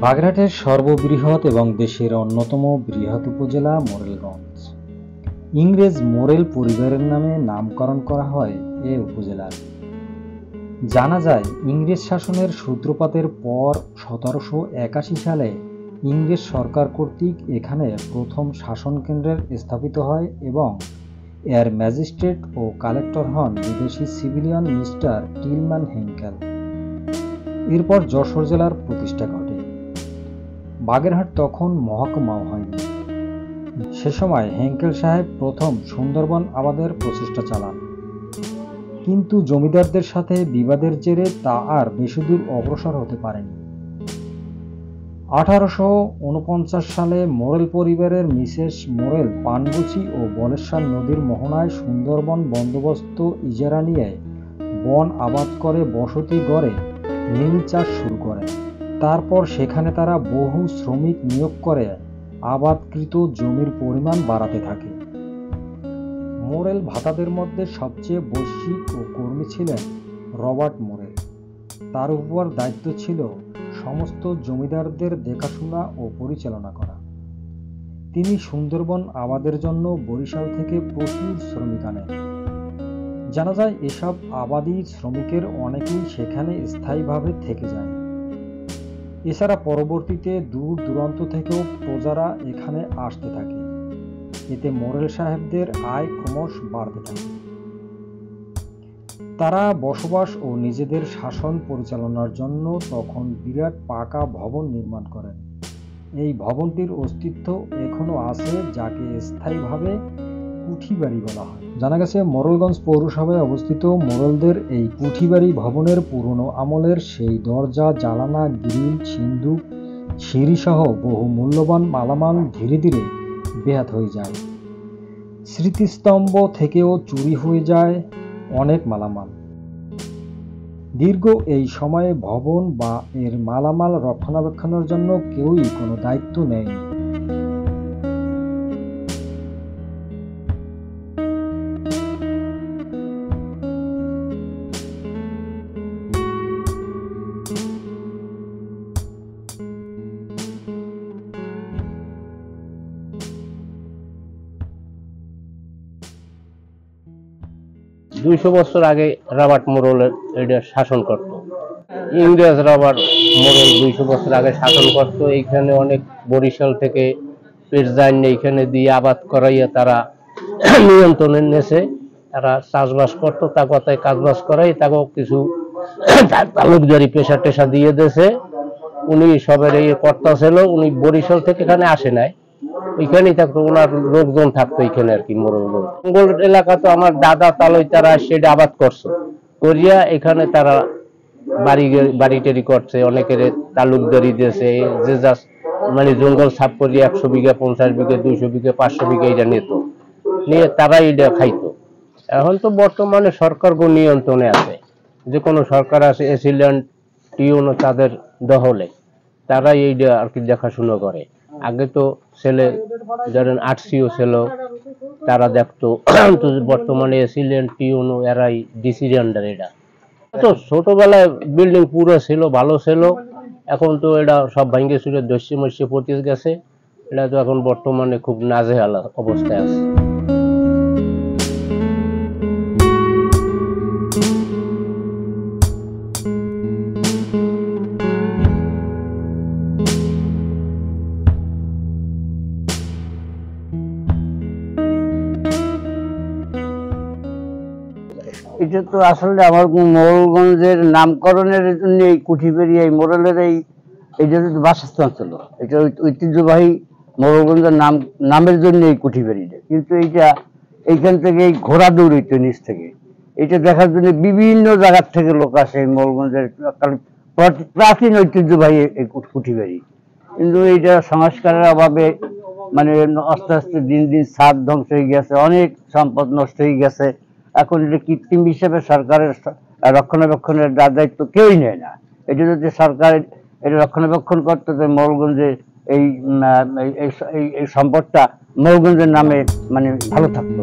বাগেরহাটের সর্ববৃহৎ এবং দেশের অন্যতম বৃহৎ উপজেলা মোরেলগঞ্জ। ইংরেজ মোরেল পরিবারের নামে নামকরণ করা হয় এ উপজেলার। জানা যায়, ইংরেজ শাসনের সূত্রপাতের পর 1781 সালে ইংরেজ সরকার কর্তৃক এখানে প্রথম শাসন কেন্দ্রের স্থাপিত হয় এবং এর ম্যাজিস্ট্রেট ও কালেক্টর হন বিদেশি সিভিলিয়ান মিস্টার টিলম্যান হেঙ্কেল। এরপর যশোর জেলার প্রতিষ্ঠা ঘটে। বাগেরহাট তখন মহকুমাও হয়নি। সে সময় হেঙ্কেল সাহেব প্রথম সুন্দরবন আবাদের প্রচেষ্টা চালান, কিন্তু জমিদারদের সাথে বিবাদের জেরে তা আর বেশিদূর অগ্রসর হতে পারেনি। 1849 সালে মোরেল পরিবারের মিসেস মোরেল পানগুচি ও বলেশ্বর নদীর মোহনায় সুন্দরবন বন্দোবস্ত ইজারা নিয়ে বন আবাদ করে বসতি গড়ে নীল চাষ শুরু করেন। তারপর সেখানে তারা বহু শ্রমিক নিয়োগ করে আবাদকৃত জমির পরিমাণ বাড়াতে থাকে। মোরেল ভাতাদের মধ্যে সবচেয়ে বৈশ্বিক ও কর্মী ছিলেন রবার্ট মোরেল। তার উপর দায়িত্ব ছিল সমস্ত জমিদারদের দেখাশোনা ও পরিচালনা করা। তিনি সুন্দরবন আবাদের জন্য বরিশাল থেকে প্রচুর শ্রমিক আনেন। জানা যায়, এসব আবাদি শ্রমিকের অনেকেই সেখানে স্থায়ীভাবে থেকে যায়। এছাড়া পরবর্তীতে দূর দূরান্ত থেকেও প্রজারা এখানে আসতে থাকে। এতে মোরেল সাহেবদের আয় ক্রমশ বাড়তে থাকে। তারা বসবাস ও নিজেদের শাসন পরিচালনার জন্য তখন বিরাট পাকা ভবন নির্মাণ করেন। এই ভবনটির অস্তিত্ব এখনো আছে, যাকে স্থায়ীভাবে কুঠিবাড়ি বলা হয়। জানা গেছে, মোরেলগঞ্জ পৌরসভায় অবস্থিত মোরেলদের এই কুঠিবাড়ি ভবনের পুরনো আমলের সেই দরজা, জানালা, গ্রিল, সিন্দুক, সিঁড়িসহ বহু মূল্যবান মালামাল ধীরে ধীরে বেহাত হয়ে যায়। স্মৃতিস্তম্ভ থেকেও চুরি হয়ে যায় অনেক মালামাল। দীর্ঘ এই সময়ে ভবন বা এর মালামাল রক্ষণাবেক্ষণের জন্য কেউই কোনো দায়িত্ব নেয়নি। দুইশো বছর আগে রবার্ট মোরেল এটা শাসন করত। ইংরেজ রবার্ট মোরেল 200 বছর আগে শাসন করত। এইখানে অনেক বরিশাল থেকে পেরজাইন এইখানে দিয়ে আবাদ করাইয়া তারা নিয়ন্ত্রণে নেছে। তারা চাষবাস করতো, তা কথায় কাজবাস করাই তাকেও কিছু তালুকদারি পেশা টেশা দিয়ে দিয়েছে। উনি সবের এই কর্তা ছিল। উনি বরিশাল থেকে এখানে আসে নাই, ওইখানেই থাকতো, ওনার লোকজন থাকতো এখানে আর কি। মোরেল এলাকা তো আমার দাদা তালই তারা সেটা আবাদ করছে করিয়া এখানে তারা বাড়ি টাড়ি করছে, অনেকের তালুকদারি দিয়েছে। যে যা মানে জঙ্গল সাফ করিয়া 100 বিঘা, 50 বিঘা, 200 বিঘা, 500 বিঘা এটা নিয়ে তারা এটা খাইতো। এখন তো বর্তমানে সরকার নিয়ন্ত্রণে আছে, যে কোনো সরকার আছে, এসিল্যান্ড টিউনও তাদের দখলে, তারা এইটা আর কি দেখাশুনো করে। আগে তো ছেলে ধরেন আর্টসিও ছিল, তারা দেখতো। বর্তমানে এসিল্যান্ড টিউনও এরাই ডিসির আন্ডার। এটা তো ছোটবেলায় বিল্ডিং পুরো ছিল, ভালো ছিল। এখন তো এটা সব ভাঙ্গে চুরে দস্যে মস্যে পড়তে গেছে। এটা তো এখন বর্তমানে খুব নাজেহাল অবস্থায় আছে। এটা তো আসলে আমার মোরেলগঞ্জের নামকরণের জন্য এই কুঠিবাড়ি, এই মোরেলের এইটা বাসস্থান ছিল। এটা ঐতিহ্যবাহী মোরেলগঞ্জের নামের জন্য এই কুঠিবাড়িটা। কিন্তু এইখান থেকে এই ঘোড়া দৌড়িত নিচ থেকে, এটা দেখার জন্য বিভিন্ন জায়গার থেকে লোক আসে এই মোরেলগঞ্জের প্রাচীন ঐতিহ্যবাহী এই কুঠিবাড়ি। কিন্তু এইটা সংস্কারের অভাবে মানে আস্তে আস্তে দিন দিন ছাদ ধ্বংস হয়ে গেছে, অনেক সম্পদ নষ্ট হয়ে গেছে। এখন এটা কৃত্রিম হিসেবে সরকারের রক্ষণাবেক্ষণের দায়িত্ব কেউই নেয় না। এটা যদি সরকার এটা রক্ষণাবেক্ষণ করতো, যে মোরেলগঞ্জে এই সম্পদটা মোরেলগঞ্জের নামে মানে ভালো থাকতো।